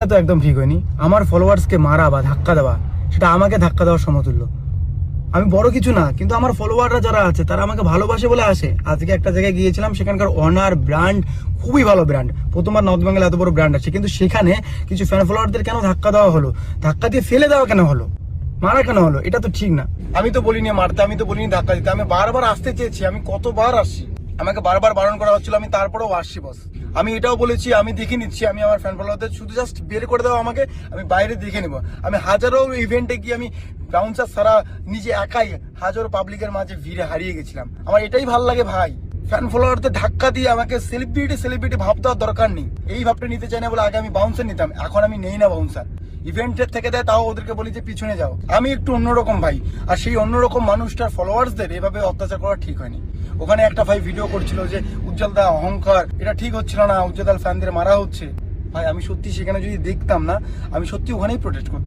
তো একদম ঠিক হয়নি। আমার ফলোয়ার্সকে মারা বা ধাক্কা দেওয়া, সেটা আমাকে ধাক্কা দেওয়ার সমতুল্য। আমি বড় কিছু না, কিন্তু আমার ফলোয়াররা যারা আছে তারা আমাকে ভালোবাসে বলে আসে। আজকে একটা জায়গায় গিয়েছিলাম, সেখানকার অনার ব্র্যান্ড খুবই ভালো ব্র্যান্ড, প্রথমবার নর্থ বেঙ্গল এত বড় ব্র্যান্ড আছে, কিন্তু সেখানে কিছু ফ্যান ফলোয়ারদের কেন ধাক্কা দেওয়া হলো, ধাক্কা দিয়ে ফেলে দেওয়া কেন হলো, মারা কেন হলো? এটা তো ঠিক না। আমি তো বলিনি মারতে, আমি তো বলিনি ধাক্কা দিতে, আমি বারবার আসতে চেয়েছি। আমি কতবার আসছি, আমাকে বারবার বারণ করা হচ্ছিল, আমি তারপরেও আসছি বস। আমি এটাও বলেছি আমি দেখে নিচ্ছি, আমি আমার ফ্যান ফলোয়ারদের শুধু জাস্ট বের করে দাও আমাকে, আমি বাইরে দেখে নেবো। আমি হাজারো ইভেন্টে গিয়ে আমি বাউন্সার সারা নিজে একাই হাজারো পাবলিকের মাঝে ভিড়ে হারিয়ে গেছিলাম। আমার এটাই ভাল লাগে ভাই, ফ্যান ফলোয়ারদের ধাক্কা দিয়ে আমাকে সেলিব্রিটি ভাব দেওয়ার দরকার নেই। এই ভাবটা নিতে চাই না বলে আগে আমি বাউন্সার নিতাম, এখন আমি নেই না বাউন্সার। ইভেন্টের থেকে দেয় তাও ওদেরকে বলি যে পিছনে যাও। আমি একটু অন্যরকম ভাই, আর সেই অন্যরকম মানুষটার ফলোয়ার্সদের এভাবে অত্যাচার করা ঠিক হয়নি। ওখানে একটা ভাই ভিডিও করছিল যে উজ্জ্বল দা অহংকার, এটা ঠিক হচ্ছিল না, উজ্জ্বল দার ফ্যানদের মারা হচ্ছে। ভাই আমি সত্যি সেখানে যদি দেখতাম না, আমি সত্যি ওখানেই প্রোটেস্ট করতাম।